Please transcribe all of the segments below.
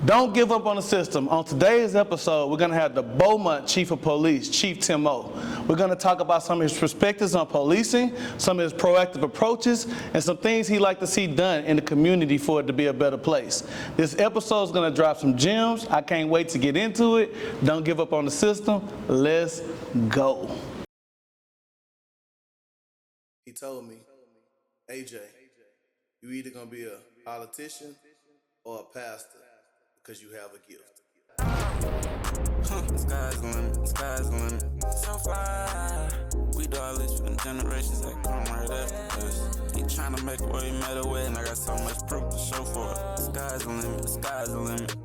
Don't give up on the system. On today's episode, we're going to have the Beaumont Chief of Police, Chief Tim O. We're going to talk about some of his perspectives on policing, some of his proactive approaches, and some things he'd like to see done in the community for it to be a better place. This episode is going to drop some gems. I can't wait to get into it. Don't give up on the system. Let's go. He told me, AJ, you either going to be a politician or a pastor, because you have a gift. The sky's the limit, the sky's the limit. So fly. We do all this for them generations that come right after us. He tryna make a way, made a way, and I got so much proof to show for it. The sky's the limit, the sky's the limit.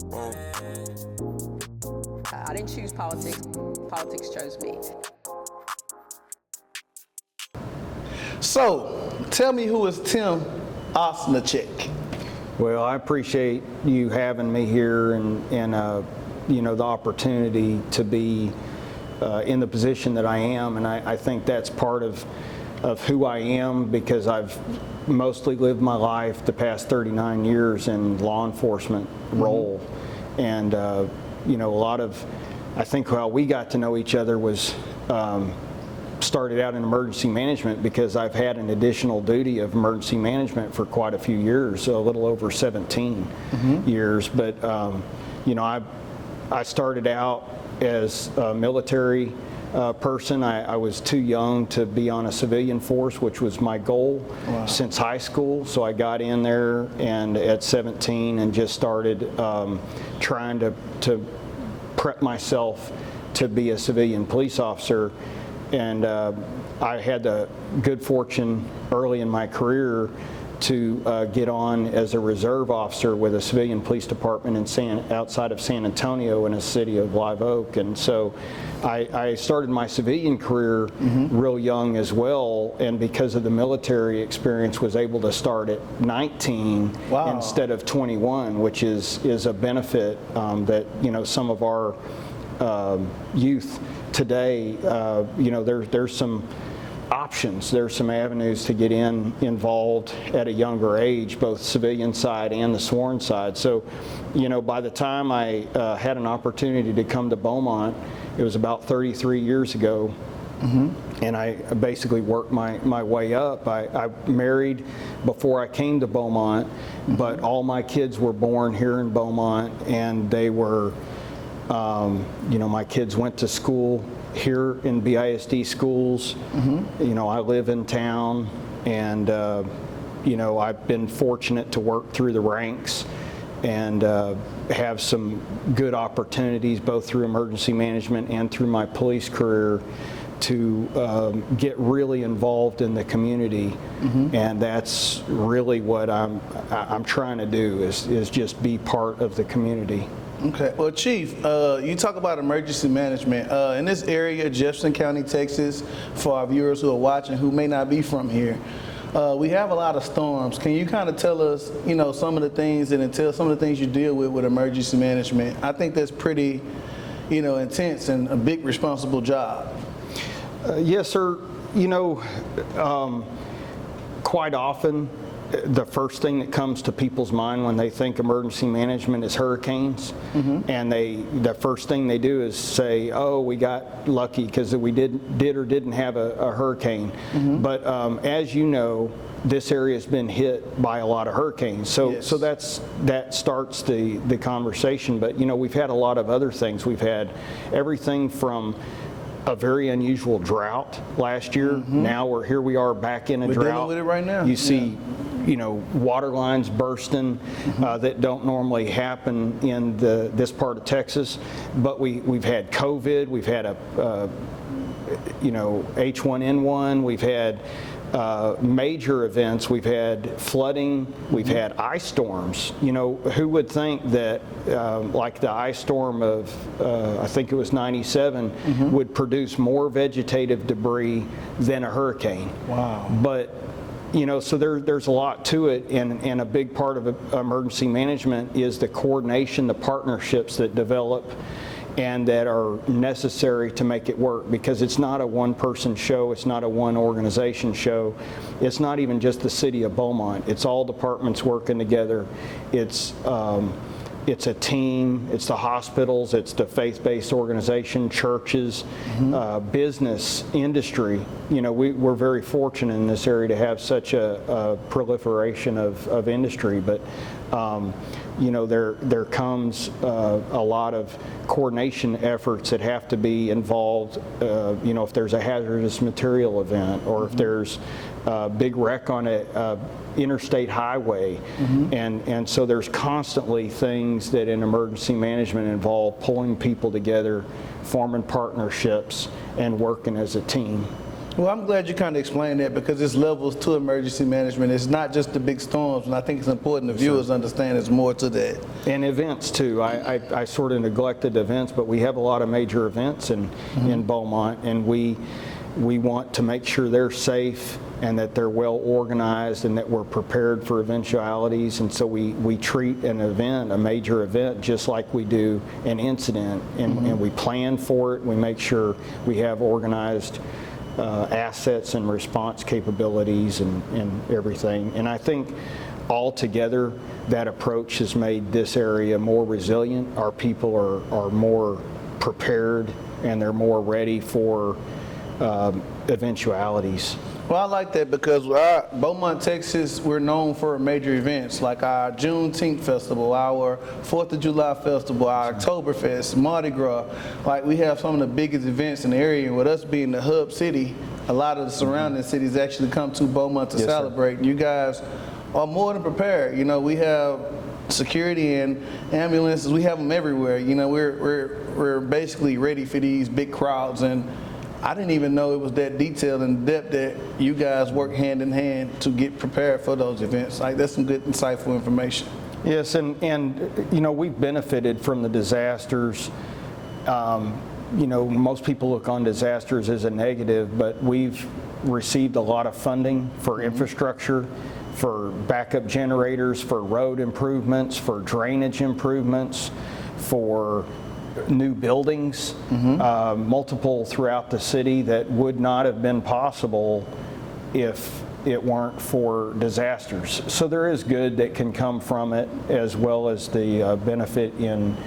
Whoa. I didn't choose politics. Politics chose me. So, tell me, who is Tim Ocnaschek? Well, I appreciate you having me here and you know, the opportunity to be in the position that I am, and I think that's part of who I am, because I've mostly lived my life the past 39 years in law enforcement role. And you know, a lot of, I think how we got to know each other was started out in emergency management, because I've had an additional duty of emergency management for quite a few years, a little over 17 years. But you know, I started out as a military person. I was too young to be on a civilian force, which was my goal since high school. So I got in there and at 17 and just started trying to prep myself to be a civilian police officer. And I had the good fortune early in my career to get on as a reserve officer with a civilian police department outside of San Antonio in a city of Live Oak. And so I started my civilian career real young as well, and because of the military experience was able to start at 19 instead of 21, which is a benefit that, you know, some of our youth today, you know, there's some options, there's some avenues to get involved at a younger age, both civilian side and the sworn side. So, you know, by the time I had an opportunity to come to Beaumont, it was about 33 years ago, and I basically worked my way up. I married before I came to Beaumont, but all my kids were born here in Beaumont, and they were you know, my kids went to school here in BISD schools. You know, I live in town, and you know, I've been fortunate to work through the ranks and have some good opportunities both through emergency management and through my police career to get really involved in the community. And that's really what I'm trying to do, is just be part of the community. Okay. Well, Chief, you talk about emergency management. In this area, Jefferson County, Texas, for our viewers who are watching who may not be from here, we have a lot of storms. Can you kind of tell us, you know, some of the things that entail, some of the things you deal with emergency management? I think that's pretty, you know, intense and a big responsible job. Yes, sir. You know, quite often, the first thing that comes to people's mind when they think emergency management is hurricanes, and the first thing they do is say, "Oh, we got lucky because we did or didn't have a hurricane." But as you know, this area has been hit by a lot of hurricanes, so that starts the conversation. But you know, we've had a lot of other things. We've had everything from a very unusual drought last year. Now we are back in a drought. We're dealing with it right now. You see, you know, water lines bursting that don't normally happen in this part of Texas. But we've had COVID. We've had you know, H1N1. We've had major events. We've had flooding. We've had ice storms. You know, who would think that like the ice storm of I think it was 97 would produce more vegetative debris than a hurricane? Wow. But you know, so there's a lot to it, and a big part of emergency management is the coordination, the partnerships that develop and that are necessary to make it work, because it's not a one-person show, it's not a one organization show, it's not even just the city of Beaumont, it's all departments working together. It's it's a team, it's the hospitals, it's the faith-based organization, churches, business, industry. You know, we're very fortunate in this area to have such a proliferation of industry, but you know, there comes a lot of coordination efforts that have to be involved. You know, if there's a hazardous material event, or if there's a big wreck on a interstate highway, and so there's constantly things that in emergency management involve pulling people together, forming partnerships, and working as a team. Well, I'm glad you kind of explained that, because there's levels to emergency management. It's not just the big storms, and I think it's important the viewers understand there's more to that. And events too. I sort of neglected events, but we have a lot of major events in Beaumont, and we want to make sure they're safe and that they're well organized and that we're prepared for eventualities. And so we treat an event, a major event, just like we do an incident, and we plan for it. We make sure we have organized assets and response capabilities and everything. And I think altogether that approach has made this area more resilient. Our people are more prepared, and they're more ready for eventualities. Well, I like that, because Beaumont, Texas, we're known for major events like our Juneteenth Festival, our 4th of July Festival, our Oktoberfest, Mardi Gras. Like, we have some of the biggest events in the area, and with us being the hub city, a lot of the surrounding cities actually come to Beaumont to celebrate. You guys are more than prepared. You know, we have security and ambulances. We have them everywhere. You know, we're basically ready for these big crowds, and I didn't even know it was that detailed and depth that you guys work hand in hand to get prepared for those events. Like, that's some good, insightful information. Yes, and you know, we've benefited from the disasters. You know, most people look on disasters as a negative, but we've received a lot of funding for infrastructure, for backup generators, for road improvements, for drainage improvements, for new buildings, multiple throughout the city, that would not have been possible if it weren't for disasters. So there is good that can come from it, as well as the benefit in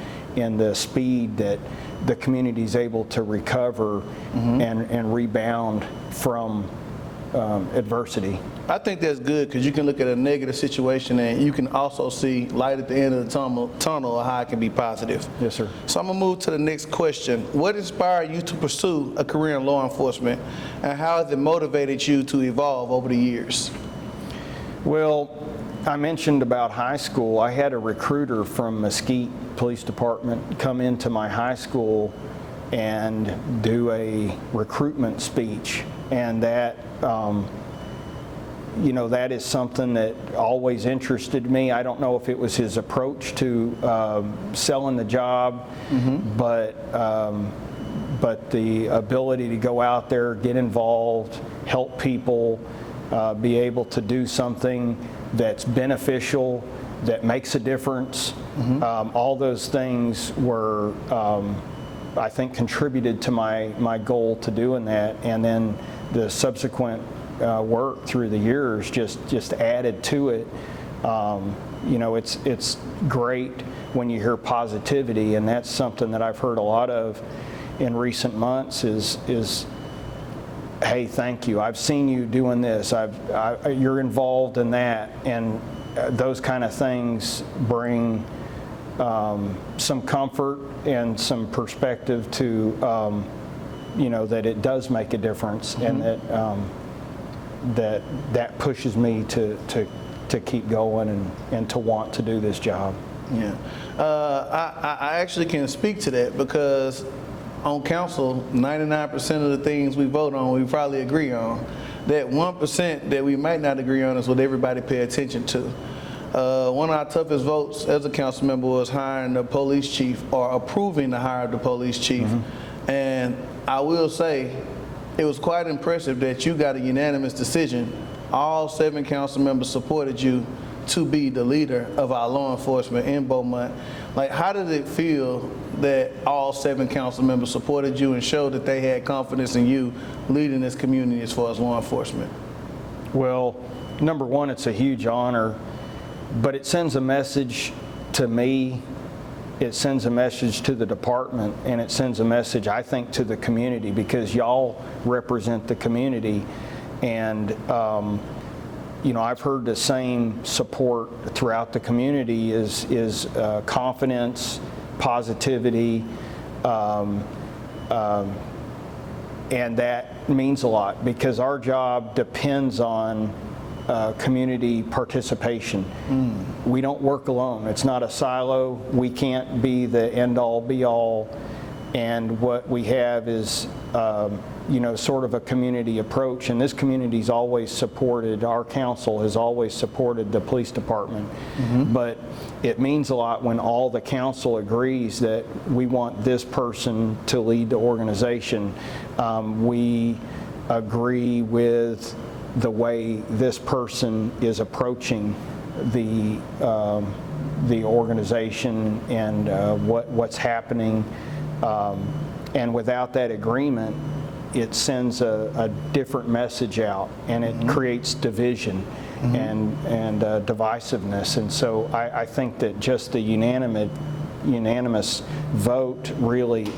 the speed that the community is able to recover and rebound from adversity. I think that's good, because you can look at a negative situation and you can also see light at the end of the tunnel, or how it can be positive. Yes, sir. So I'm going to move to the next question. What inspired you to pursue a career in law enforcement, and how has it motivated you to evolve over the years? Well, I mentioned about high school. I had a recruiter from Mesquite Police Department come into my high school and do a recruitment speech, and that you know, that is something that always interested me. I don't know if it was his approach to selling the job, but the ability to go out there, get involved, help people, be able to do something that's beneficial, that makes a difference. All those things were, I think, contributed to my goal to doing that, and then the subsequent work through the years just added to it. You know, it's great when you hear positivity, and that's something that I've heard a lot of in recent months is hey, thank you, I've seen you doing this, you're involved in that, and those kind of things bring some comfort and some perspective to you know, that it does make a difference, and that pushes me to keep going and to want to do this job. Yeah, I actually can speak to that, because on council, 99% of the things we vote on, we probably agree on. That 1% that we might not agree on is what everybody pay attention to. One of our toughest votes as a council member was hiring the police chief, or approving the hire of the police chief. And I will say, it was quite impressive that you got a unanimous decision. All 7 council members supported you to be the leader of our law enforcement in Beaumont. Like, how did it feel that all 7 council members supported you and showed that they had confidence in you leading this community as far as law enforcement? Well, number one, it's a huge honor, but it sends a message to me it sends a message to the department, and it sends a message, I think, to the community, because y'all represent the community. And I've heard the same support throughout the community is confidence, positivity, and that means a lot, because our job depends on community participation. We don't work alone. It's not a silo. We can't be the end-all, be-all. And what we have is, sort of a community approach. And this community's always supported, our council has always supported the police department. But it means a lot when all the council agrees that we want this person to lead the organization. We agree with the way this person is approaching the organization and what's happening. And without that agreement, it sends a different message out, and it creates division and divisiveness. And so I think that just the unanimous vote really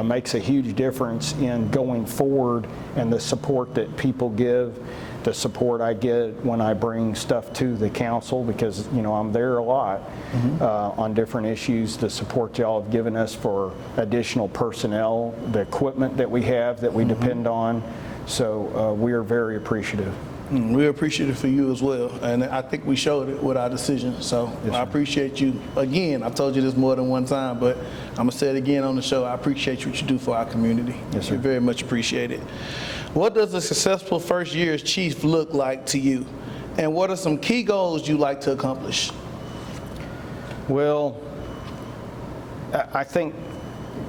makes a huge difference in going forward, and the support that people give, the support I get when I bring stuff to the council, because I'm there a lot on different issues, the support y'all have given us for additional personnel, the equipment that we have that we depend on. So we are very appreciative. We're appreciative for you as well, and I think we showed it with our decision. So Yes, I appreciate you. Again, I've told you this more than one time, but I'm going to say it again on the show. I appreciate what you do for our community. Yes, sir. We very much appreciate it. What does a successful first year as chief look like to you? And what are some key goals you like to accomplish? Well, I think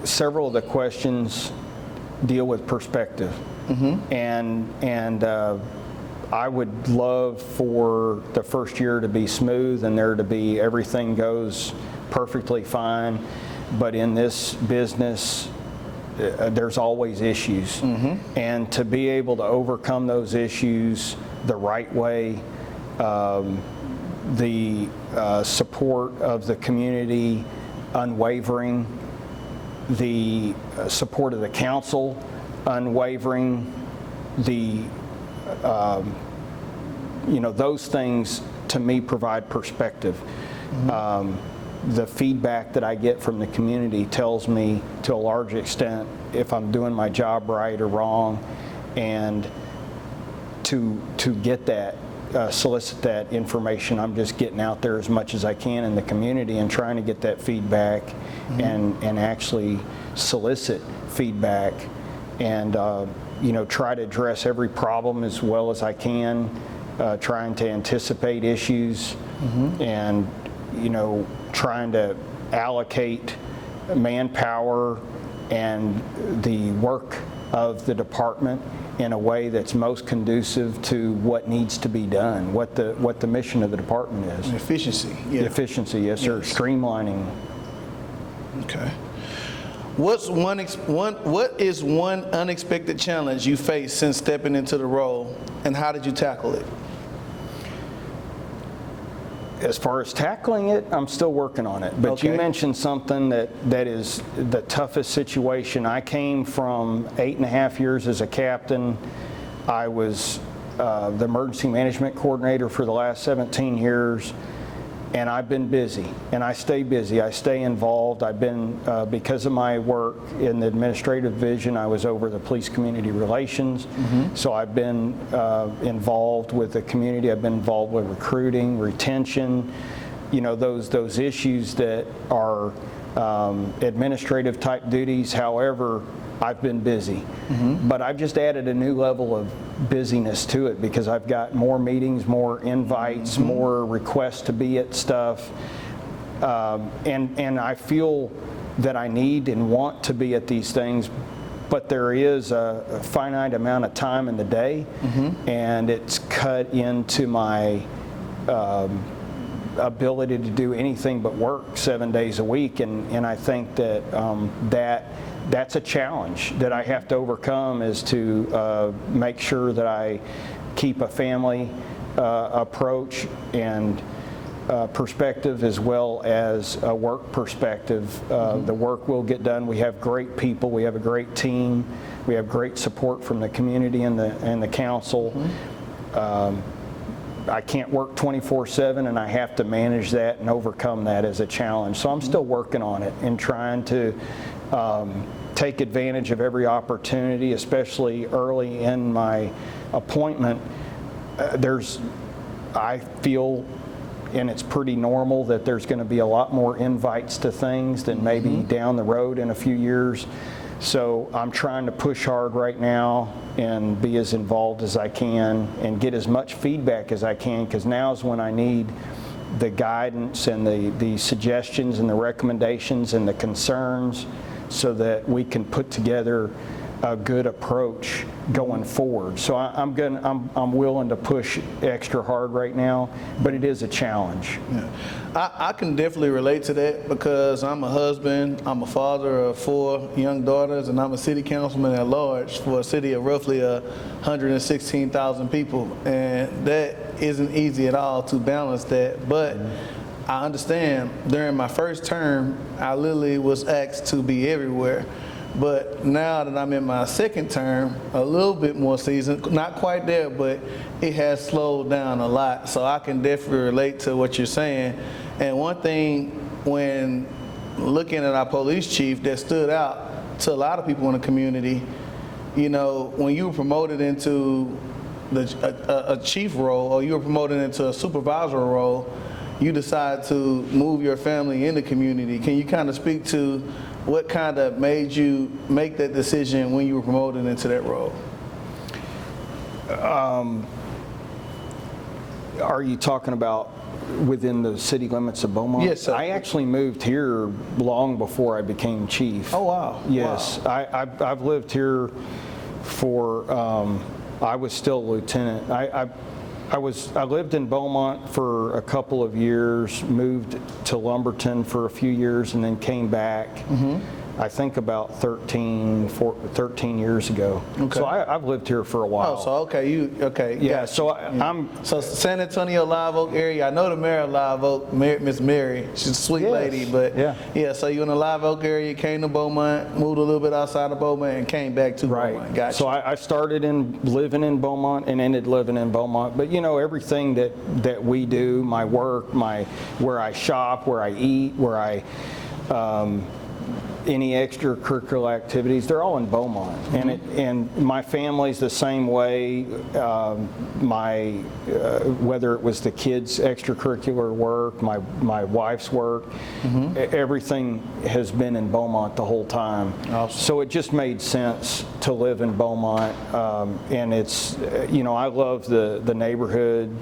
several of the questions deal with perspective. And I would love for the first year to be smooth and there to be everything goes perfectly fine. But in this business, there's always issues. And to be able to overcome those issues the right way, the support of the community unwavering, the support of the council unwavering, those things to me provide perspective. The feedback that I get from the community tells me to a large extent if I'm doing my job right or wrong, and to get that, solicit that information, I'm just getting out there as much as I can in the community and trying to get that feedback and actually solicit feedback and try to address every problem as well as I can, trying to anticipate issues and trying to allocate manpower and the work of the department in a way that's most conducive to what needs to be done, what the mission of the department is. Efficiency. Yeah. Efficiency, yes, sir. Yes. Streamlining. Okay. What is one unexpected challenge you faced since stepping into the role, and how did you tackle it? As far as tackling it, I'm still working on it. But Okay. you mentioned something that is the toughest situation. I came from 8.5 years as a captain. I was the emergency management coordinator for the last 17 years. And I've been busy, and I stay busy. I stay involved. I've been, because of my work in the administrative division, I was over the police community relations. So I've been involved with the community. I've been involved with recruiting, retention, those issues that are administrative type duties. However, I've been busy. But I've just added a new level of busyness to it because I've got more meetings, more invites, more requests to be at stuff. And I feel that I need and want to be at these things, but there is a finite amount of time in the day, and it's cut into my ability to do anything but work 7 days a week. And I think that that's a challenge that I have to overcome, is to make sure that I keep a family approach and perspective as well as a work perspective. The work will get done. We have great people. We have a great team. We have great support from the community and the council. I can't work 24/7, and I have to manage that and overcome that as a challenge. So I'm still working on it and trying to take advantage of every opportunity, especially early in my appointment. I feel, and it's pretty normal, that there's going to be a lot more invites to things than maybe down the road in a few years. So I'm trying to push hard right now and be as involved as I can and get as much feedback as I can, because now is when I need the guidance and the suggestions and the recommendations and the concerns, so that we can put together a good approach going forward. So I'm willing to push extra hard right now, but it is a challenge. Yeah. I can definitely relate to that, because I'm a husband, I'm a father of 4 young daughters, and I'm a city councilman at large for a city of roughly 116,000 people, and that isn't easy at all to balance that. But I understand during my first term, I literally was asked to be everywhere. But now that I'm in my second term, a little bit more seasoned, not quite there, but it has slowed down a lot. So I can definitely relate to what you're saying. And one thing when looking at our police chief that stood out to a lot of people in the community, you know, when you were promoted into a chief role, or you were promoted into a supervisor role, you decided to move your family in the community. Can you kind of speak to what kind of made you make that decision when you were promoted into that role? Are you talking about within the city limits of Beaumont? Yes, sir. I actually moved here long before I became chief. Oh, wow. Yes. Wow. I've lived here for, I was still a lieutenant. I lived in Beaumont for a couple of years, moved to Lumberton for a few years, and then came back. I think about 13 years ago. Okay. So I've lived here for a while. Oh, so okay. Yeah, so I'm... So San Antonio, Live Oak area, I know the mayor of Live Oak, Miss Mary, she's a sweet Yes. lady, but Yeah. so you in the Live Oak area, came to Beaumont, moved a little bit outside of Beaumont, and came back to Beaumont. Gotcha. So I started living in Beaumont and ended living in Beaumont. But you know, everything that we do, my work, where I shop, where I eat, where I any extracurricular activities, they're all in Beaumont. And my family's the same way. Whether it was the kids' extracurricular work, my wife's work, everything has been in Beaumont the whole time. Awesome. So it just made sense to live in Beaumont. And it's, you know, I love the neighborhood,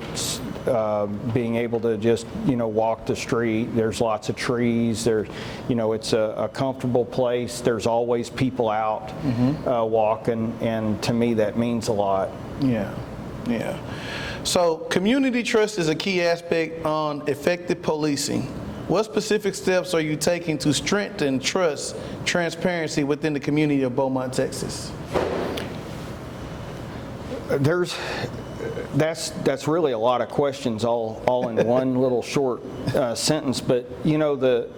being able to just, you know, walk the street. There's lots of trees. There's, you know, it's a comfortable place. There's always people out walking, and to me that means a lot. Yeah. So community trust is a key aspect on effective policing. What specific steps are you taking to strengthen trust, transparency within the community of Beaumont, Texas? That's really a lot of questions all in one little short sentence. But you know, the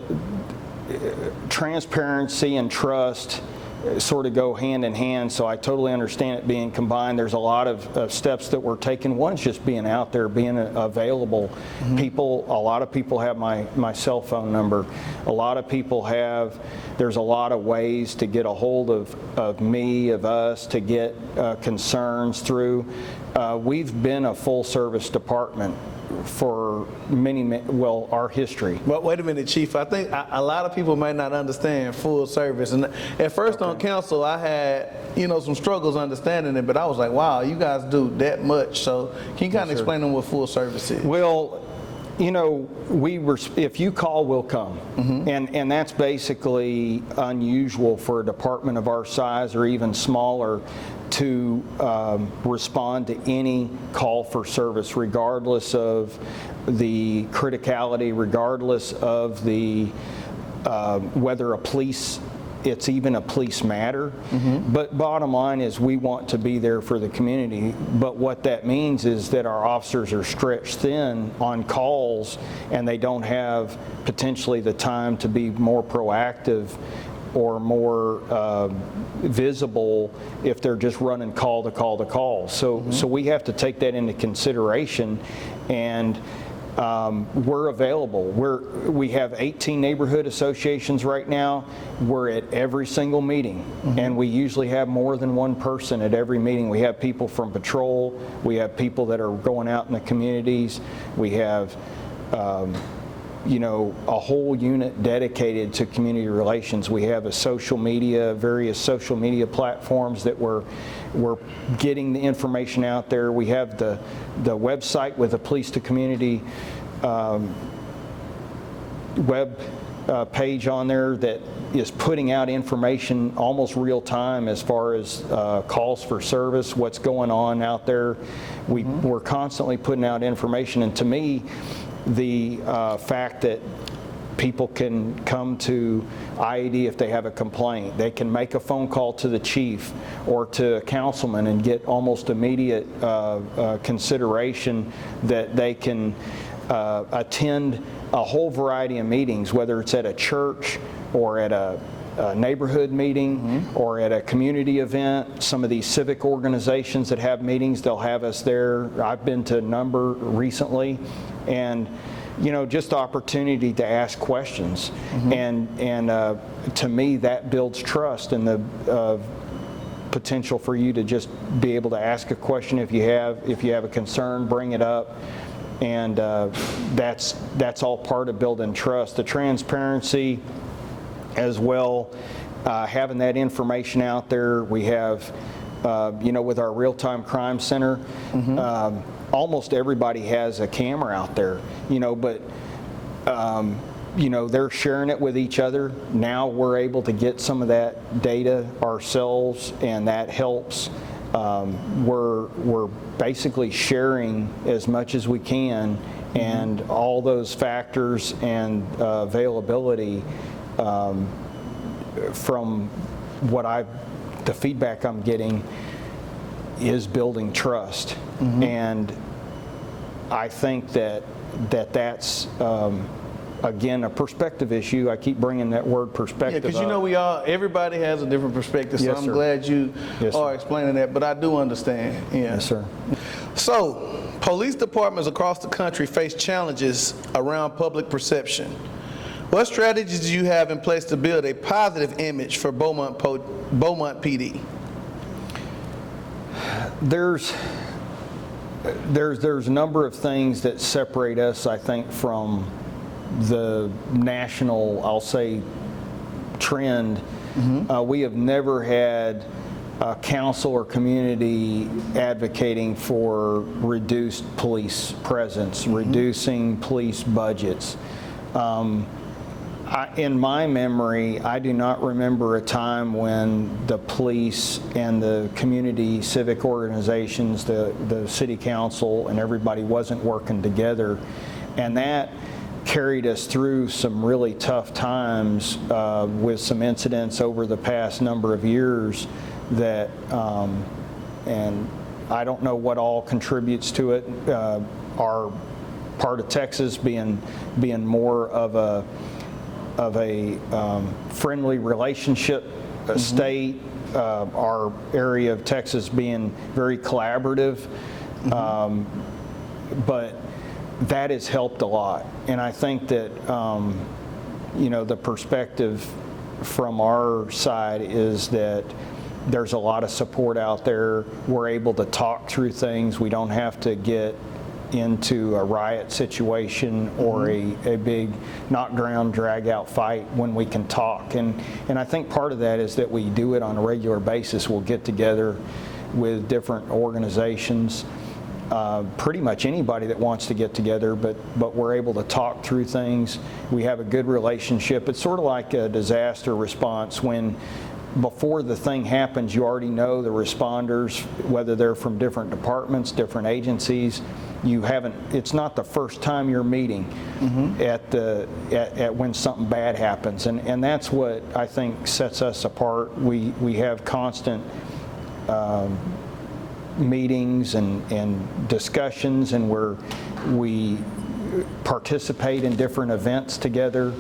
transparency and trust sort of go hand in hand, so I totally understand it being combined. There's a lot of steps that we're taking. One is just being out there, being available. A lot of people have my cell phone number. A lot of people there's a lot of ways to get a hold of me, of us, to get concerns through. We've been a full service department for our history. But wait a minute, Chief. I think a lot of people might not understand full service. And at first on council, I had, you know, some struggles understanding it, but I was like, wow, you guys do that much. So can you kind of explain them what full service is? Well, you know, if you call, we'll come. And that's basically unusual for a department of our size or even smaller to respond to any call for service, regardless of the criticality, regardless of the whether a police it's even a police matter. But bottom line is we want to be there for the community. But what that means is that our officers are stretched thin on calls, and they don't have potentially the time to be more proactive or more visible if they're just running call to call to call. So we have to take that into consideration, and we're available. We have 18 neighborhood associations right now. We're at every single meeting, and we usually have more than one person at every meeting. We have people from patrol. We have people that are going out in the communities. We have a whole unit dedicated to community relations. We have various social media platforms that we're getting the information out there. We have the website with the Police to Community web page on there that is putting out information almost real time as far as calls for service, what's going on out there. We're constantly putting out information, and to me, the fact that people can come to IAD if they have a complaint. They can make a phone call to the chief or to a councilman and get almost immediate consideration, that they can attend a whole variety of meetings, whether it's at a church or at a neighborhood meeting or at a community event. Some of these civic organizations that have meetings, they'll have us there. I've been to a number recently, and just the opportunity to ask questions, and to me that builds trust, and the potential for you to just be able to ask a question if you have a concern, bring it up, and that's all part of building trust. The transparency as well, having that information out there. We have, with our real-time crime center, almost everybody has a camera out there, but they're sharing it with each other. Now we're able to get some of that data ourselves, and that helps. We're basically sharing as much as we can, and all those factors and availability, from the feedback I'm getting, is building trust. And I think that's again a perspective issue. I keep bringing that word perspective up. Because everybody has a different perspective, so Yes, I'm sir. glad you Yes, are sir. explaining that, but I do understand. Yes, sir. So, police departments across the country face challenges around public perception. What strategies do you have in place to build a positive image for Beaumont PD? There's a number of things that separate us, I think, from the national, I'll say, trend. We have never had a council or community advocating for reduced police presence, reducing police budgets. In my memory, I do not remember a time when the police and the community civic organizations, the city council, and everybody wasn't working together. And that carried us through some really tough times with some incidents over the past number of years that, and I don't know what all contributes to it. Our part of Texas being more of a friendly relationship state, our area of Texas being very collaborative, but that has helped a lot. And I think that the perspective from our side is that there's a lot of support out there. We're able to talk through things. We don't have to get into a riot situation or a big knockdown, drag-out fight when we can talk. And I think part of that is that we do it on a regular basis. We'll get together with different organizations, pretty much anybody that wants to get together, but we're able to talk through things. We have a good relationship. It's sort of like a disaster response. When before the thing happens, you already know the responders, whether they're from different departments, different agencies. you haven't, it's not the first time you're meeting at when something bad happens, and that's what I think sets us apart. We have constant meetings and discussions, and we participate in different events together,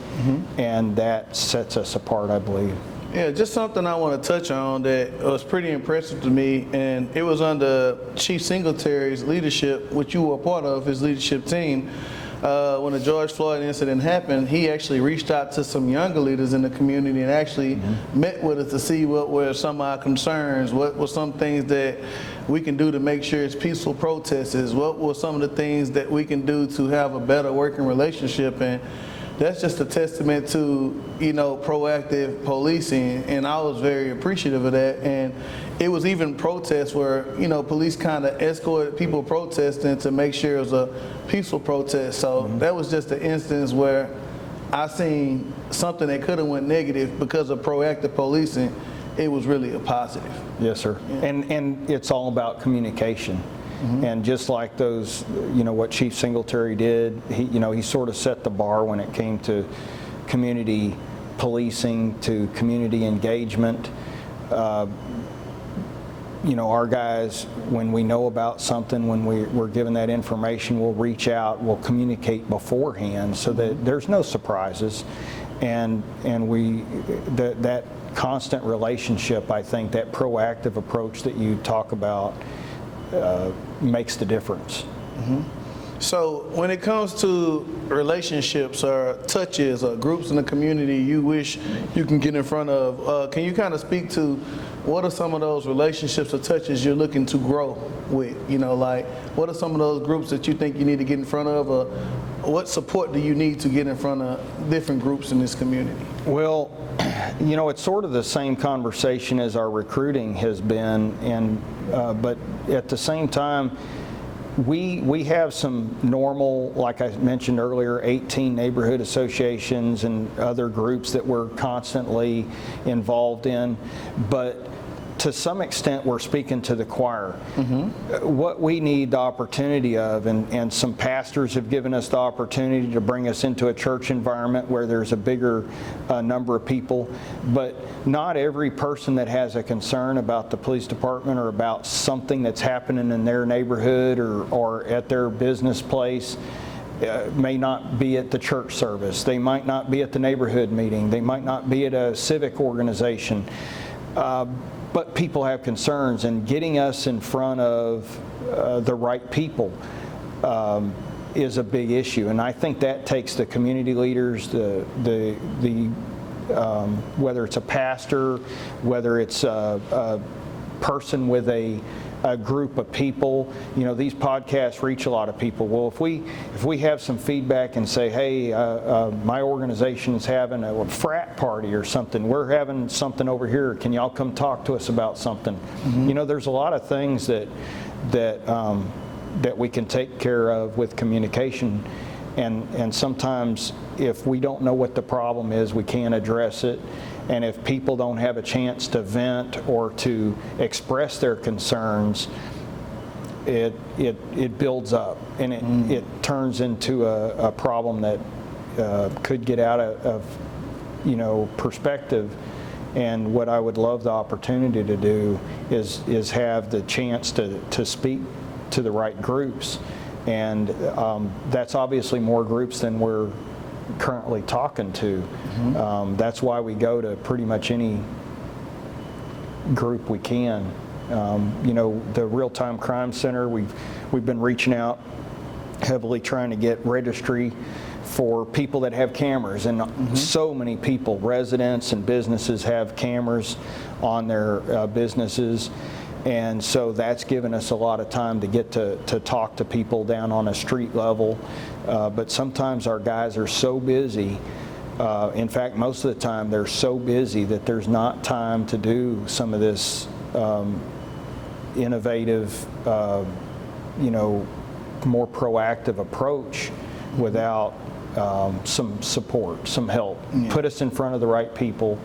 and that sets us apart, I believe. Yeah, just something I want to touch on that was pretty impressive to me, and it was under Chief Singletary's leadership, which you were a part of, his leadership team. When the George Floyd incident happened, he actually reached out to some younger leaders in the community and actually met with us to see what were some of our concerns, what were some things that we can do to make sure it's peaceful protests, what were some of the things that we can do to have a better working relationship. And that's just a testament to, proactive policing, and I was very appreciative of that. And it was even protests where, police kind of escorted people protesting to make sure it was a peaceful protest. So that was just an instance where I seen something that could have went negative because of proactive policing. It was really a positive. Yes, sir. Yeah. And it's all about communication. And just like those, what Chief Singletary did, he sort of set the bar when it came to community policing, to community engagement. Our guys, when we know about something, when we're given that information, we'll reach out, we'll communicate beforehand so that there's no surprises. And that constant relationship, I think, that proactive approach that you talk about, makes the difference. So when it comes to relationships or touches or groups in the community you wish you can get in front of, can you kind of speak to what are some of those relationships or touches you're looking to grow with? Like what are some of those groups that you think you need to get in front of, or what support do you need to get in front of different groups in this community? Well, it's sort of the same conversation as our recruiting has been, and but at the same time, we have some normal, like I mentioned earlier, 18 neighborhood associations and other groups that we're constantly involved in, but to some extent we're speaking to the choir. What we need the opportunity of, and some pastors have given us the opportunity to bring us into a church environment where there's a bigger number of people, but not every person that has a concern about the police department or about something that's happening in their neighborhood or at their business place may not be at the church service. They might not be at the neighborhood meeting. They might not be at a civic organization. But people have concerns, and getting us in front of the right people is a big issue. And I think that takes the community leaders, whether it's a pastor, whether it's a person with a group of people. These podcasts reach a lot of people. Well, if we have some feedback and say, hey, my organization is having a frat party or something, we're having something over here, can y'all come talk to us about something? There's a lot of things that we can take care of with communication, and sometimes if we don't know what the problem is, we can't address it. And if people don't have a chance to vent or to express their concerns, it builds up, and it turns into a problem that could get out of perspective. And what I would love the opportunity to do is have the chance to speak to the right groups, and that's obviously more groups than we're currently talking to. That's why we go to pretty much any group we can. The Real-Time Crime Center, we've been reaching out heavily trying to get registry for people that have cameras, and so many people, residents and businesses, have cameras on their businesses. And so that's given us a lot of time to get to talk to people down on a street level. But sometimes our guys are so busy, in fact, most of the time they're so busy that there's not time to do some of this innovative, more proactive approach without some support, some help. Put us in front of the right people,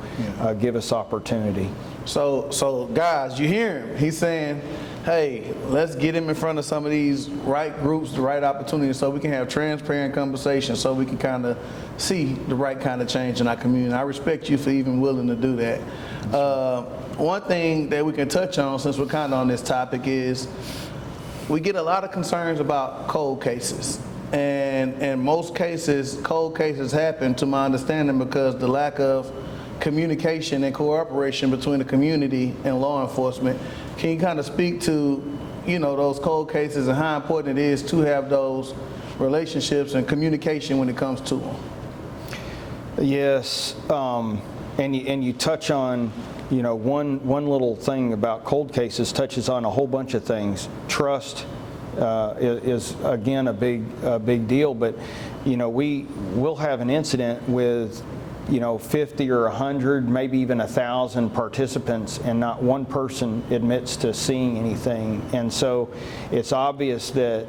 give us opportunity. So guys, you hear him. He's saying hey, let's get him in front of some of these right groups, the right opportunities, so we can have transparent conversations, so we can kind of see the right kind of change in our community. I respect you for even willing to do that. One thing that we can touch on, since we're kind of on this topic, is we get a lot of concerns about cold cases. And in most cases, cold cases happen, to my understanding, because the lack of communication and cooperation between the community and law enforcement. Can you kind of speak to, those cold cases and how important it is to have those relationships and communication when it comes to them? Yes, and you touch on, one little thing about cold cases touches on a whole bunch of things. Trust is again a big deal, but we'll have an incident with 50 or 100, maybe even 1,000 participants, and not one person admits to seeing anything. And so it's obvious that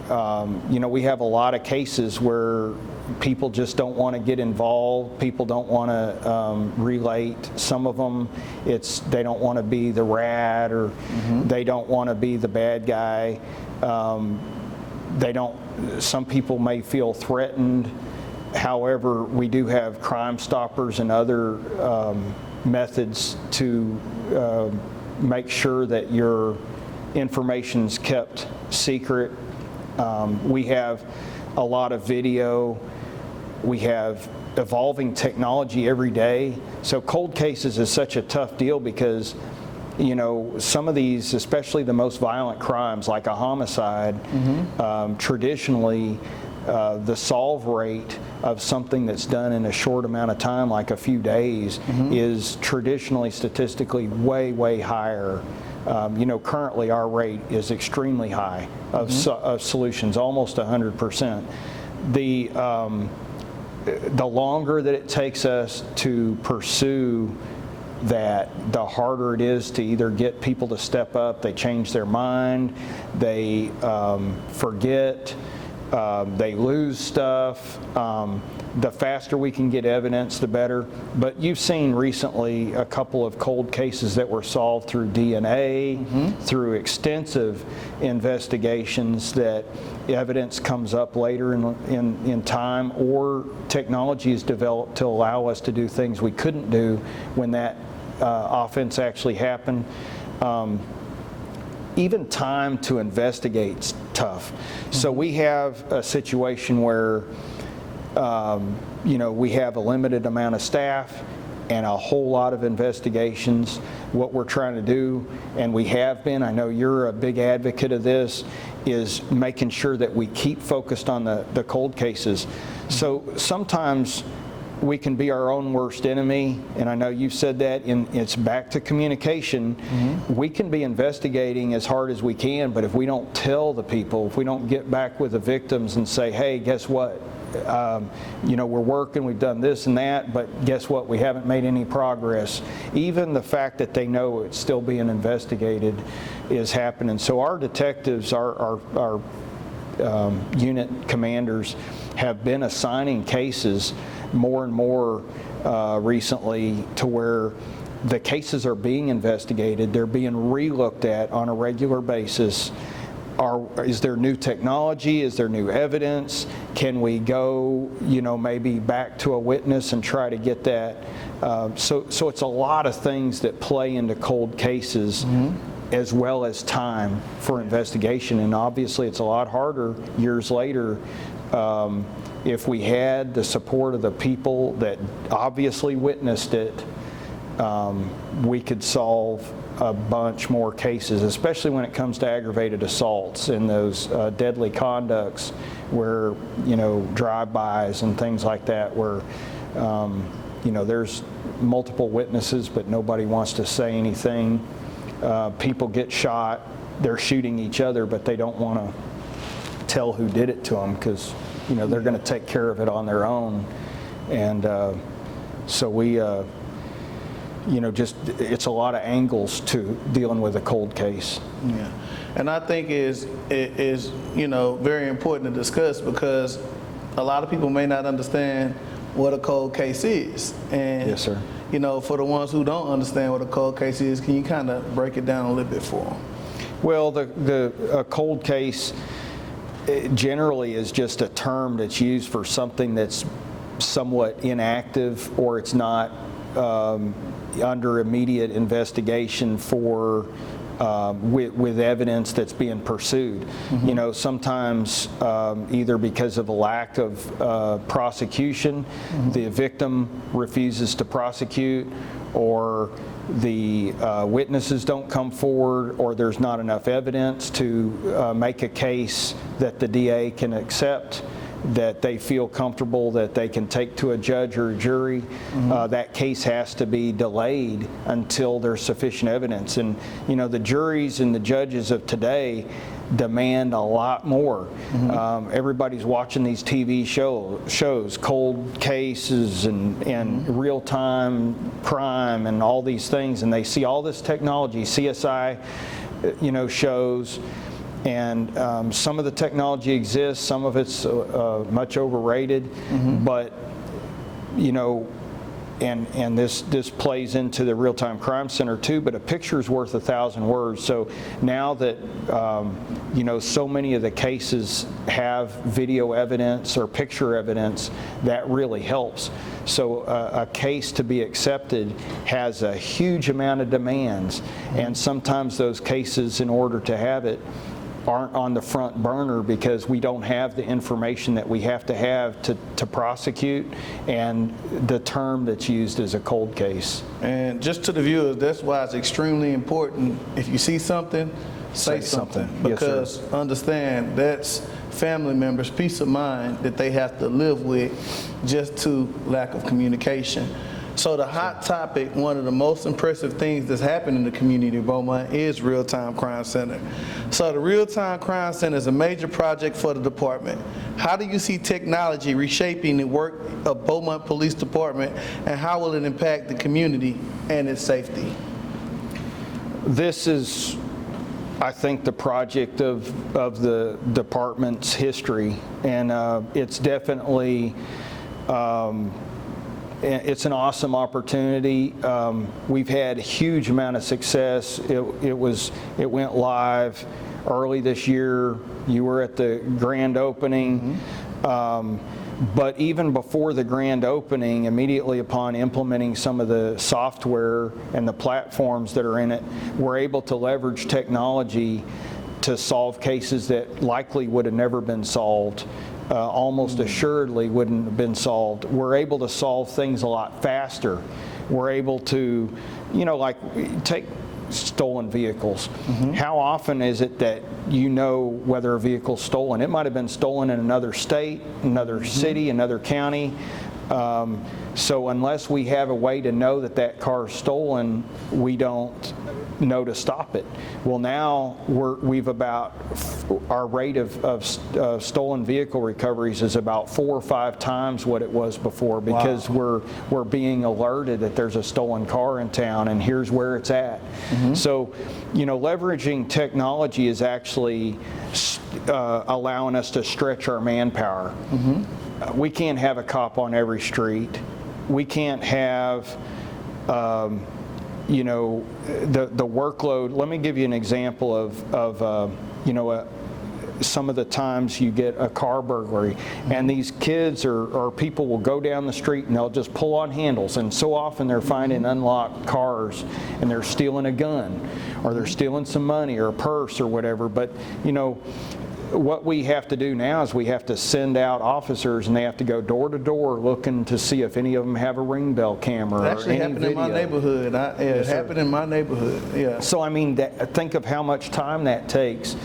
we have a lot of cases where people just don't want to get involved. People don't want to relate. Some of them, they don't want to be the rat, or they don't want to be the bad guy. Some people may feel threatened. However, we do have Crime Stoppers and other methods to make sure that your information's kept secret. We have a lot of video. We have evolving technology every day. So cold cases is such a tough deal because some of these, especially the most violent crimes like a homicide, traditionally the solve rate of something that's done in a short amount of time, like a few days, is traditionally statistically way higher. Currently our rate is extremely high of solutions, almost 100%. The longer that it takes us to pursue that, the harder it is to either get people to step up. They change their mind, they forget, they lose stuff. The faster we can get evidence, the better. But you've seen recently a couple of cold cases that were solved through DNA, through extensive investigations, that evidence comes up later in time, or technology is developed to allow us to do things we couldn't do when that offense actually happened. Even time to investigate's tough. So we have a situation where we have a limited amount of staff and a whole lot of investigations. What we're trying to do, and we have been, I know you're a big advocate of this, is making sure that we keep focused on the cold cases. So sometimes we can be our own worst enemy, and I know you've said that, and it's back to communication. We can be investigating as hard as we can, but if we don't tell the people, if we don't get back with the victims and say, hey, guess what? We're working, we've done this and that, but guess what? We haven't made any progress. Even the fact that they know it's still being investigated is happening. So our detectives, our unit commanders have been assigning cases more and more recently, to where the cases are being investigated, they're being re-looked at on a regular basis. Is there new technology? Is there new evidence? Can we go, maybe back to a witness and try to get that? So it's a lot of things that play into cold cases, as well as time for investigation. And obviously it's a lot harder years later. If we had the support of the people that obviously witnessed it, we could solve a bunch more cases, especially when it comes to aggravated assaults and those deadly conducts where, drive-bys and things like that, where, there's multiple witnesses but nobody wants to say anything. People get shot, they're shooting each other, but they don't want to tell who did it to them because, they're going to take care of it on their own. And so we, it's a lot of angles to dealing with a cold case. Yeah, and I think it is very important to discuss, because a lot of people may not understand what a cold case is. And yes, sir. you know, for the ones who don't understand what a cold case is, can you kind of break it down a little bit for them? Well, a cold case generally is just a term that's used for something that's somewhat inactive, or it's not under immediate investigation for with evidence that's being pursued. You know, sometimes either because of a lack of prosecution, the victim refuses to prosecute, or the witnesses don't come forward, or there's not enough evidence to make a case that the DA can accept, that they feel comfortable that they can take to a judge or a jury. That case has to be delayed until there's sufficient evidence. And you know, the juries and the judges of today demand a lot more. Everybody's watching these TV shows, cold cases and real-time crime and all these things, and they see all this technology, CSI, you know, shows. And some of the technology exists, some of it's much overrated, but you know, and this plays into the real-time crime center too, but a picture's worth 1,000 words. So now that you know, so many of the cases have video evidence or picture evidence, that really helps. So a case to be accepted has a huge amount of demands, and sometimes those cases, in order to have it, aren't on the front burner because we don't have the information that we have to prosecute, and the term that's used is a cold case. And just to the viewers, that's why it's extremely important, if you see something, say something. Because Yes, sir. Understand, that's family members' peace of mind that they have to live with just to lack of communication. So the hot topic, one of the most impressive things that's happened in the community of Beaumont is Real-Time Crime Center. So the Real-Time Crime Center is a major project for the department. How do you see technology reshaping the work of Beaumont Police Department, and how will it impact the community and its safety? This is, I think, the project of the department's history, and it's definitely it's an awesome opportunity. We've had a huge amount of success. It went live early this year. You were at the grand opening. But even before the grand opening, immediately upon implementing some of the software and the platforms that are in it, we're able to leverage technology to solve cases that likely would have never been solved. Almost assuredly wouldn't have been solved. We're able to solve things a lot faster. We're able to, you know, like take stolen vehicles. How often is it that you know whether a vehicle's stolen? It might have been stolen in another state, another city, another county. So unless we have a way to know that that car is stolen, we don't know to stop it. Well, now our rate of stolen vehicle recoveries is about 4 or 5 times what it was before, because we're being alerted that there's a stolen car in town and here's where it's at. So, you know, leveraging technology is actually allowing us to stretch our manpower. We can't have a cop on every street. We can't have you know, the workload. Let me give you an example of you know, some of the times you get a car burglary, and these kids or people will go down the street and they'll just pull on handles, and so often they're finding unlocked cars and they're stealing a gun, or they're stealing some money or a purse or whatever. But you know, what we have to do now is we have to send out officers, and they have to go door to door looking to see if any of them have a ring bell camera. It actually happened in my neighborhood. It happened in my neighborhood. Yeah. So I mean, think of how much time that takes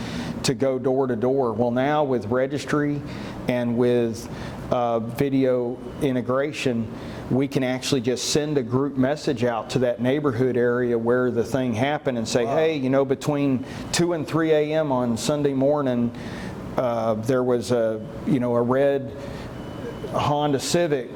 to go door to door. Well, now with registry and with video integration, we can actually just send a group message out to that neighborhood area where the thing happened and say, hey, you know, between 2 and 3 a.m. on Sunday morning, there was a red Honda Civic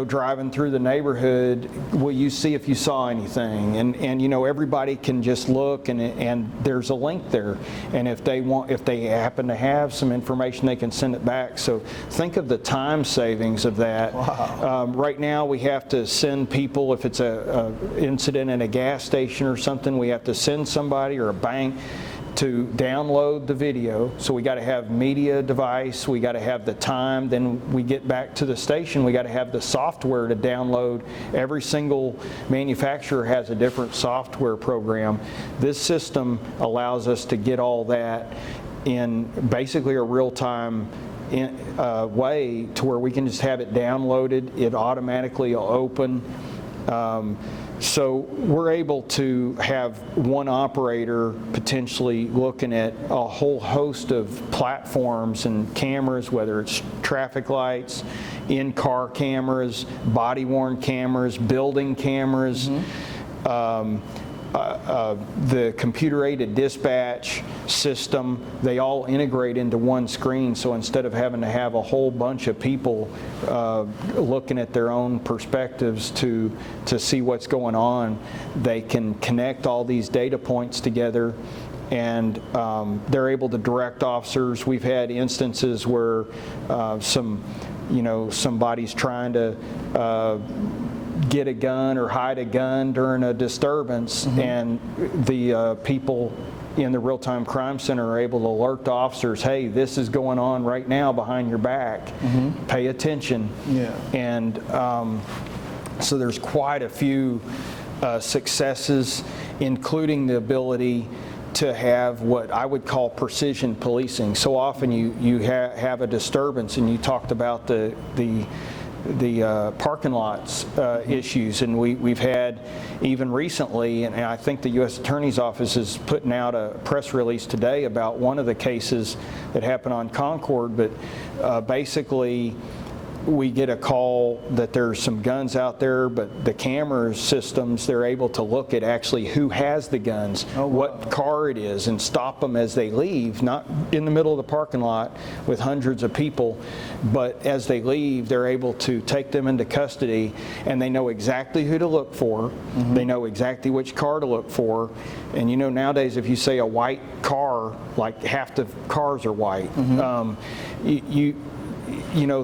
driving through the neighborhood, will you see if you saw anything? And everybody can just look, and there's a link there. And if they happen to have some information, they can send it back. So think of the time savings of that. Wow. Right now, we have to send people, if it's a incident in a gas station or something, we have to send somebody or a bank to download the video. So we got to have media device, we got to have the time, then we get back to the station, we got to have the software to download. Every single manufacturer has a different software program. This system allows us to get all that in basically a real-time way, to where we can just have it downloaded, it automatically will open. So we're able to have one operator potentially looking at a whole host of platforms and cameras, whether it's traffic lights, in-car cameras, body-worn cameras, building cameras, the computer-aided dispatch system. They all integrate into one screen, so instead of having to have a whole bunch of people looking at their own perspectives to see what's going on, they can connect all these data points together, and they're able to direct officers. We've had instances where somebody's trying to get a gun or hide a gun during a disturbance, and the people in the real-time crime center are able to alert the officers, hey, this is going on right now behind your back, pay attention. Yeah. And so there's quite a few successes, including the ability to have what I would call precision policing. So often you have a disturbance, and you talked about the parking lots issues, and we've had even recently, and I think the U.S. Attorney's Office is putting out a press release today about one of the cases that happened on Concord, but basically we get a call that there's some guns out there, but the camera systems, they're able to look at actually who has the guns, what car it is, and stop them as they leave, not in the middle of the parking lot with hundreds of people, but as they leave, they're able to take them into custody, and they know exactly who to look for. They know exactly which car to look for. And nowadays, if you say a white car, like half the cars are white.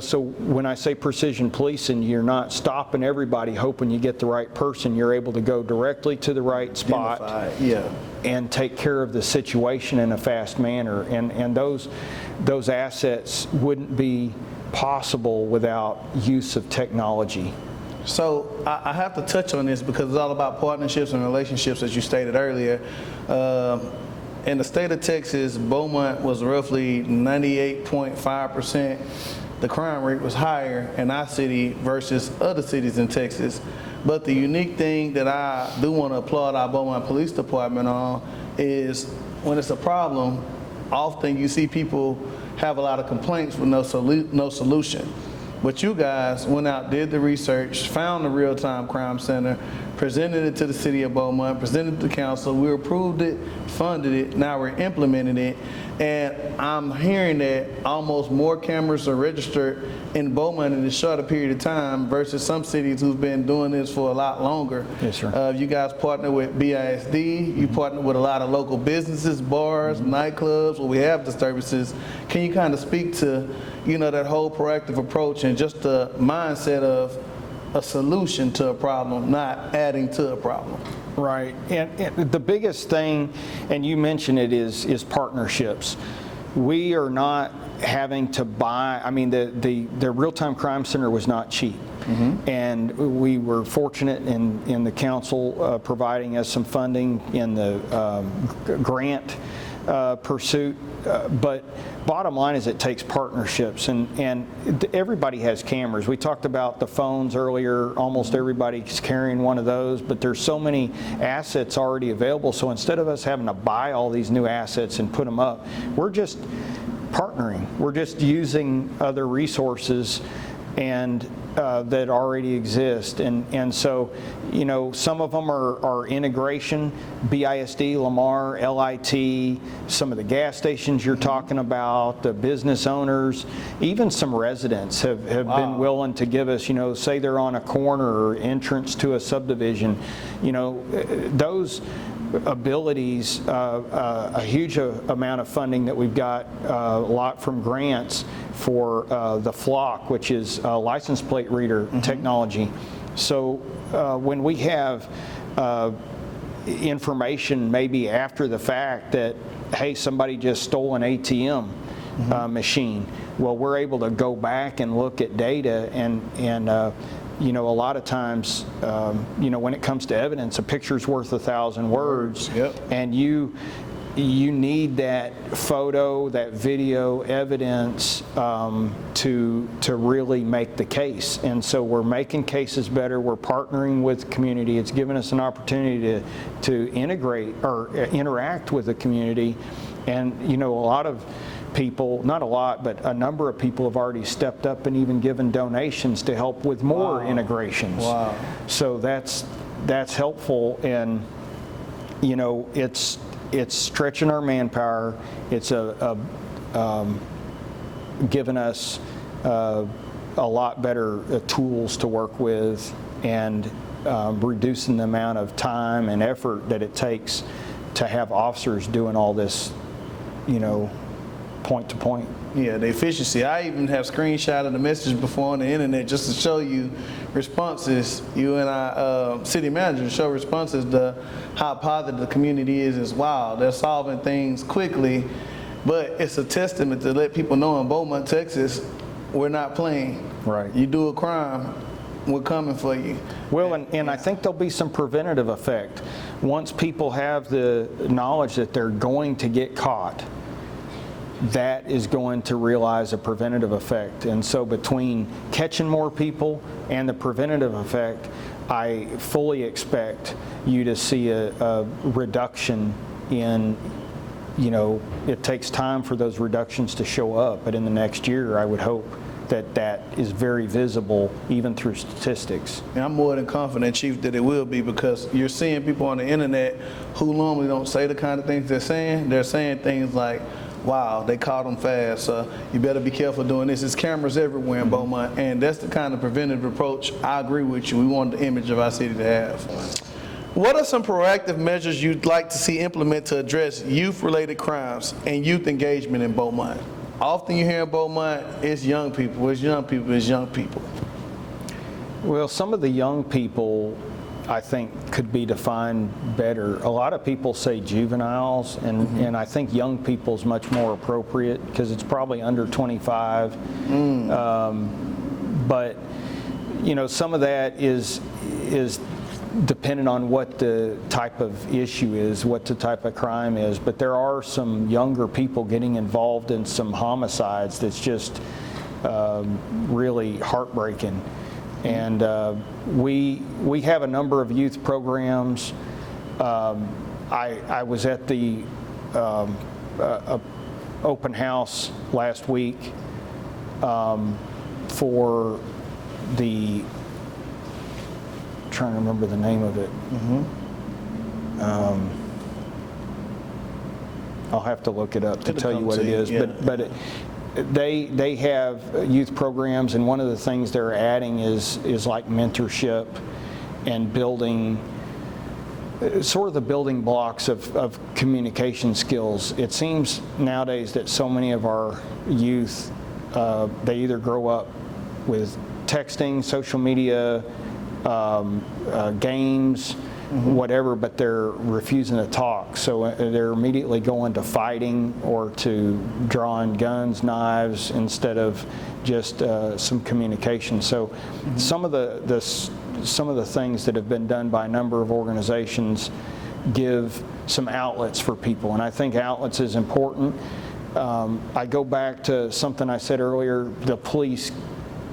So when I say precision policing, you're not stopping everybody hoping you get the right person. You're able to go directly to the right spot and take care of the situation in a fast manner. And those assets wouldn't be possible without use of technology. So I have to touch on this because it's all about partnerships and relationships, as you stated earlier. In the state of Texas, Beaumont was roughly 98.5%. The crime rate was higher in our city versus other cities in Texas. But the unique thing that I do want to applaud our Beaumont Police Department on is when it's a problem, often you see people have a lot of complaints with no solution. But you guys went out, did the research, found the real-time crime center, presented it to the city of Beaumont, presented it to council, we approved it, funded it, now we're implementing it. And I'm hearing that almost more cameras are registered in Beaumont in a shorter period of time versus some cities who've been doing this for a lot longer. Yes, sir. You guys partner with BISD, you partner with a lot of local businesses, bars, nightclubs, where we have disturbances. Can you kind of speak to, that whole proactive approach and just the mindset of a solution to a problem, not adding to a problem? Right, and the biggest thing, and you mentioned it, is partnerships. We are not having to buy. I mean, the real-time crime center was not cheap, and we were fortunate in the council providing us some funding in the grant pursuit. But bottom line is it takes partnerships, and everybody has cameras. We talked about the phones earlier. Almost everybody's carrying one of those, but there's so many assets already available. So instead of us having to buy all these new assets and put them up, we're just partnering. We're just using other resources and that already exist. And so, you know, some of them are integration, BISD, Lamar, LIT, some of the gas stations you're talking about, the business owners, even some residents have been willing to give us, you know, say they're on a corner or entrance to a subdivision, you know, those abilities, a huge amount of funding that we've got, a lot from grants for the flock, which is license plate reader technology. So when we have information maybe after the fact that, hey, somebody just stole an ATM machine, well, we're able to go back and look at data and you know, a lot of times, you know, when it comes to evidence, a picture's worth 1,000 words, and you need that photo, that video evidence to really make the case. And so we're making cases better. We're partnering with the community. It's given us an opportunity to integrate or interact with the community. And you know, a lot of people, not a lot, but a number of people have already stepped up and even given donations to help with more integrations. So that's helpful, and you know, it's stretching our manpower. It's given us a lot better tools to work with, and reducing the amount of time and effort that it takes to have officers doing all this, you know, point to point. Yeah, the efficiency. I even have screenshotted the message before on the internet just to show you responses. You and our city manager show responses to how positive the community is. Wow, they're solving things quickly, but it's a testament to let people know in Beaumont, Texas, we're not playing. Right. You do a crime, we're coming for you. Well, and I think there'll be some preventative effect. Once people have the knowledge that they're going to get caught, that is going to realize a preventative effect. And so between catching more people and the preventative effect, I fully expect you to see a reduction in, you know, it takes time for those reductions to show up, but in the next year I would hope that that is very visible even through statistics. And I'm more than confident, Chief, that it will be, because you're seeing people on the internet who normally don't say the kind of things they're saying. They're saying things like, wow, they caught them fast, you better be careful doing this. There's cameras everywhere in Beaumont, and that's the kind of preventative approach I agree with you. We want the image of our city to have. What are some proactive measures you'd like to see implemented to address youth-related crimes and youth engagement in Beaumont? Often you hear in Beaumont, it's young people, it's young people, it's young people. Well, some of the young people, I think, could be defined better. A lot of people say juveniles, and I think young people is much more appropriate because it's probably under 25. But you know, some of that is dependent on what the type of issue is, what the type of crime is. But there are some younger people getting involved in some homicides that's just really heartbreaking. And we have a number of youth programs. I was at the open house last week for the, trying to remember the name of it. I'll have to look it up to tell you what it is. Yeah. But they have youth programs, and one of the things they're adding is like mentorship and building, sort of the building blocks of communication skills. It seems nowadays that so many of our youth, they either grow up with texting, social media, games, whatever, but they're refusing to talk. So they're immediately going to fighting or to drawing guns, knives, instead of just some communication. So some of the things that have been done by a number of organizations give some outlets for people, and I think outlets is important. I go back to something I said earlier, the police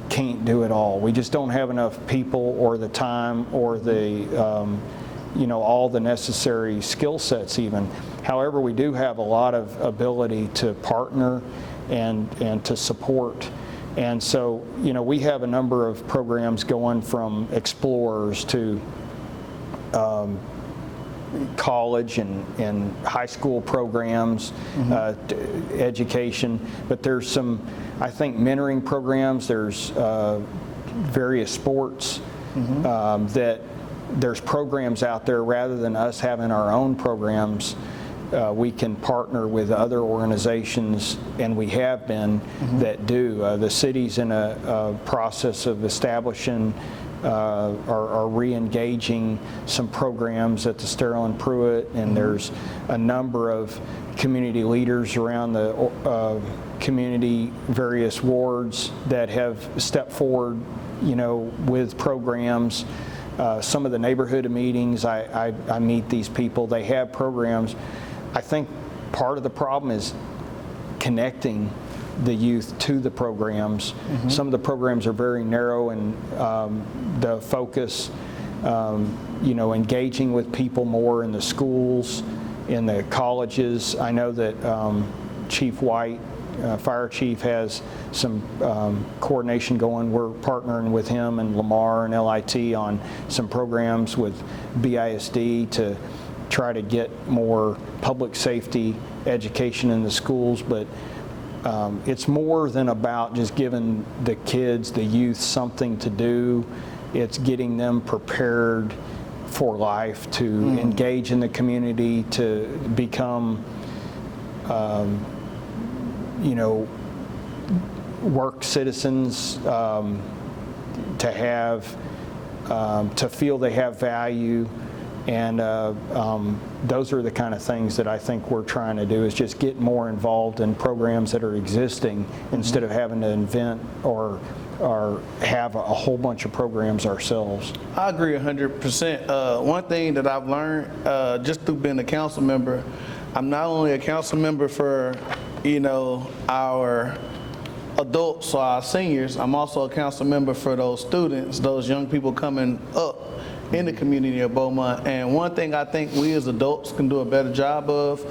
can't do it all. We just don't have enough people or the time or the you know, all the necessary skill sets even. However, we do have a lot of ability to partner and to support And so, we have a number of programs going from explorers to college and high school programs, education. But there's some, I think, mentoring programs. There's various sports that there's programs out there. Rather than us having our own programs, we can partner with other organizations, and we have been, that do. The city's in a process of establishing are re-engaging some programs at the Sterling Pruitt, and there's a number of community leaders around the community, various wards that have stepped forward, with programs. Some of the neighborhood meetings, I meet these people, they have programs. I think part of the problem is connecting the youth to the programs. Some of the programs are very narrow, and the focus, engaging with people more in the schools, in the colleges. I know that Chief White, Fire Chief, has some coordination going. We're partnering with him and Lamar and LIT on some programs with BISD to try to get more public safety education in the schools. But it's more than about just giving the kids, the youth, something to do. It's getting them prepared for life, to engage in the community, to become, work citizens, to have, to feel they have value. And those are the kind of things that I think we're trying to do, is just get more involved in programs that are existing instead of having to invent or have a whole bunch of programs ourselves. I agree 100%. One thing that I've learned just through being a council member, I'm not only a council member for, our adults or our seniors, I'm also a council member for those students, those young people coming up in the community of Beaumont. And one thing I think we as adults can do a better job of,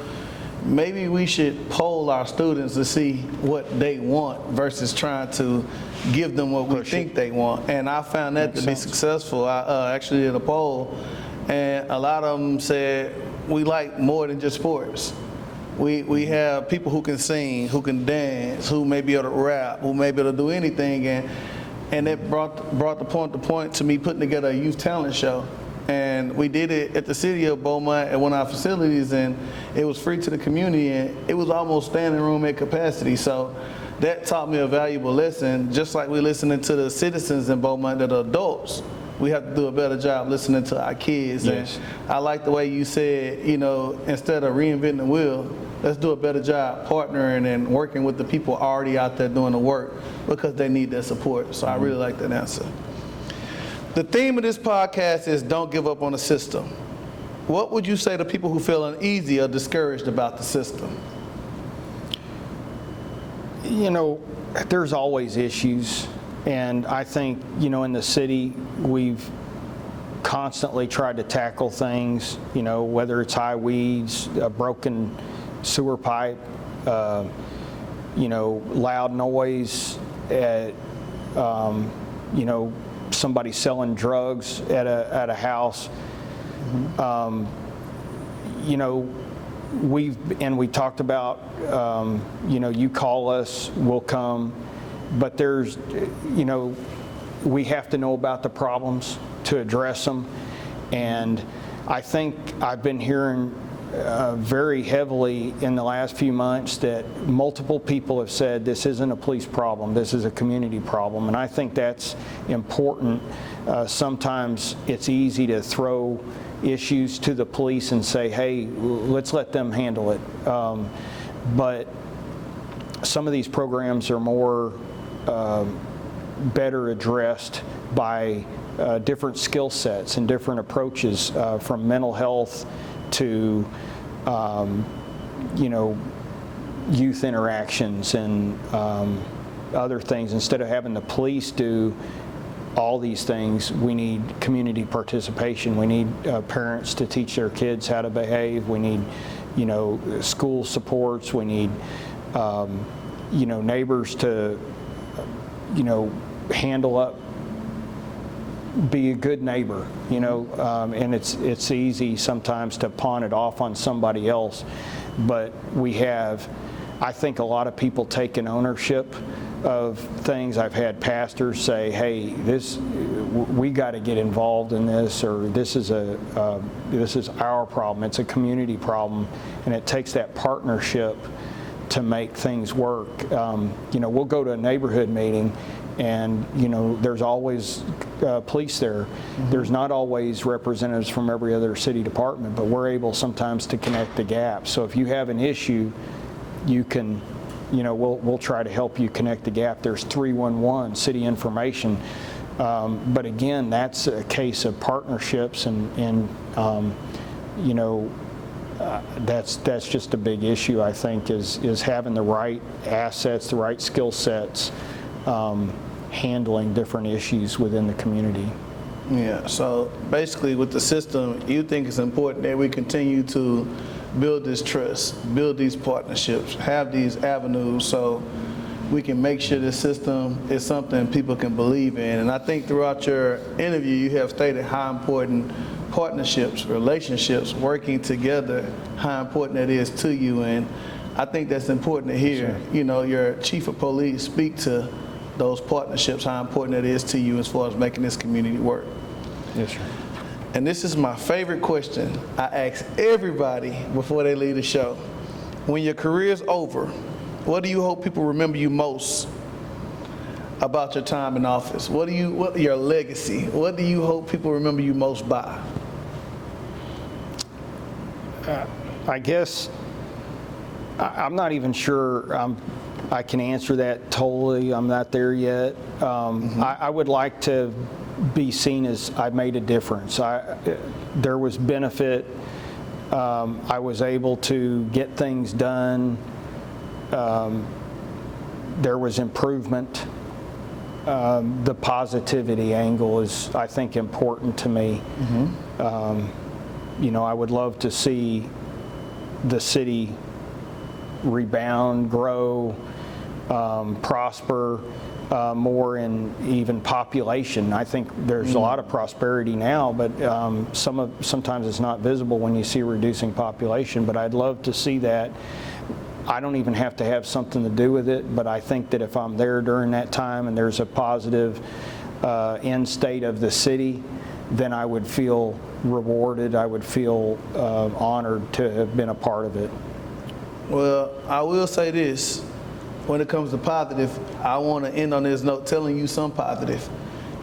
maybe we should poll our students to see what they want versus trying to give them what we think they want. And I found that to be successful. I actually did a poll, and a lot of them said we like more than just sports. We have people who can sing, who can dance, who may be able to rap, who may be able to do anything. And it brought the point to me putting together a youth talent show. And we did it at the city of Beaumont at one of our facilities, and it was free to the community, and it was almost standing room at capacity. So that taught me a valuable lesson. Just like we're listening to the citizens in Beaumont that are adults, we have to do a better job listening to our kids. Yes. And I like the way you said, instead of reinventing the wheel, let's do a better job partnering and working with the people already out there doing the work, because they need that support. So I really like that answer. The theme of this podcast is don't give up on the system. What would you say to people who feel uneasy or discouraged about the system? There's always issues. And I think, in the city, we've constantly tried to tackle things, whether it's high weeds, a broken sewer pipe, loud noise, somebody selling drugs at a house. We talked about, you call us, we'll come. But there's, we have to know about the problems to address them. And I think I've been hearing very heavily in the last few months that multiple people have said this isn't a police problem, this is a community problem. And I think that's important. Sometimes it's easy to throw issues to the police and say, hey, let's let them handle it. But some of these programs are more better addressed by different skill sets and different approaches, from mental health to youth interactions and other things. Instead of having the police do all these things, we need community participation. We need parents to teach their kids how to behave. We need school supports. We need neighbors to handle up, be a good neighbor, and it's easy sometimes to pawn it off on somebody else, but I think a lot of people taking ownership of things. I've had pastors say, hey, we got to get involved in this, or this is our problem. It's a community problem, and it takes that partnership to make things work. We'll go to a neighborhood meeting, and there's always police there. Mm-hmm. There's not always representatives from every other city department, but we're able sometimes to connect the gap. So if you have an issue, you can, we'll try to help you connect the gap. There's 311 city information, but again, that's a case of partnerships, and that's just a big issue, I think, is having the right assets, the right skill sets, handling different issues within the community. Yeah, so basically with the system, you think it's important that we continue to build this trust, build these partnerships, have these avenues so we can make sure this system is something people can believe in. And I think throughout your interview, you have stated how important partnerships, relationships, working together, how important that is to you. And I think that's important to hear, your chief of police speak to those partnerships, how important that is to you as far as making this community work. Yes, sir. And this is my favorite question I ask everybody before they leave the show. When your career is over, what do you hope people remember you most about your time in office? What your legacy? What do you hope people remember you most by? I guess I'm not even sure I can answer that totally. I'm not there yet. I would like to be seen as I made a difference. There was benefit. I was able to get things done. There was improvement. The positivity angle is, I think, important to me. Mm-hmm. I would love to see the city rebound, grow, prosper more in even population. I think there's a lot of prosperity now, but sometimes it's not visible when you see reducing population, but I'd love to see that. I don't even have to have something to do with it, but I think that if I'm there during that time and there's a positive end state of the city, then I would feel rewarded. I would feel honored to have been a part of it. Well, I will say this. When it comes to positive, I want to end on this note telling you some positive.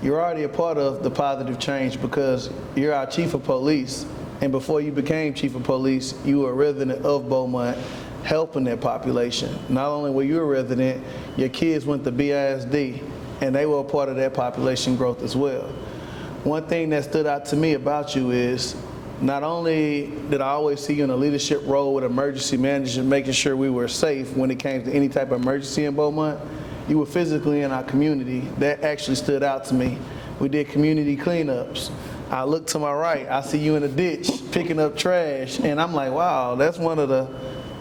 You're already a part of the positive change because you're our chief of police. And before you became chief of police, you were a resident of Beaumont, helping that population. Not only were you a resident, your kids went to BISD, and they were a part of that population growth as well. One thing that stood out to me about you is not only did I always see you in a leadership role with emergency management, making sure we were safe when it came to any type of emergency in Beaumont, you were physically in our community. That actually stood out to me. We did community cleanups. I look to my right, I see you in a ditch picking up trash, and I'm like, wow, that's one of the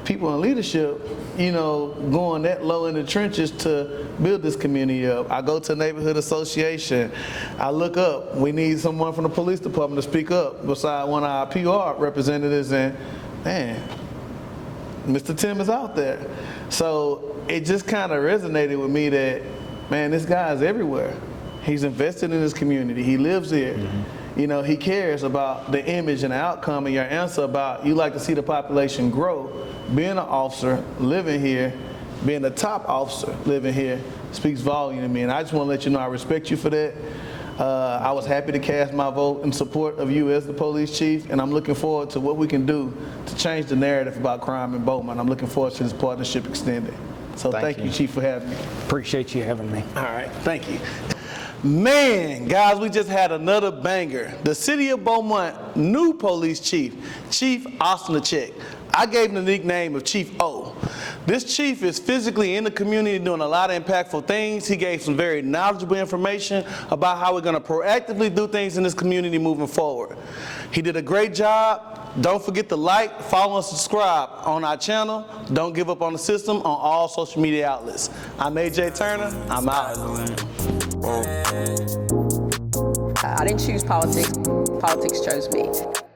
people in leadership, going that low in the trenches to build this community up. I go to a neighborhood association. I look up. We need someone from the police department to speak up beside one of our PR representatives, and man, Mr. Tim is out there. So it just kind of resonated with me that, man, this guy is everywhere. He's invested in his community. He lives here. Mm-hmm. He cares about the image and the outcome, and your answer about you like to see the population grow. Being an officer, living here, being a top officer, living here, speaks volume to me. And I just want to let you know I respect you for that. I was happy to cast my vote in support of you as the police chief, and I'm looking forward to what we can do to change the narrative about crime in Beaumont. I'm looking forward to this partnership extending. So thank you, Chief, for having me. Appreciate you having me. All right, thank you. Man, guys, we just had another banger. The city of Beaumont new police chief, Chief Ocnaschek. I gave him the nickname of Chief O. This chief is physically in the community doing a lot of impactful things. He gave some very knowledgeable information about how we're going to proactively do things in this community moving forward. He did a great job. Don't forget to like, follow, and subscribe on our channel. Don't Give Up on the System on all social media outlets. I'm AJ Turner. I'm out. I didn't choose politics. Politics chose me.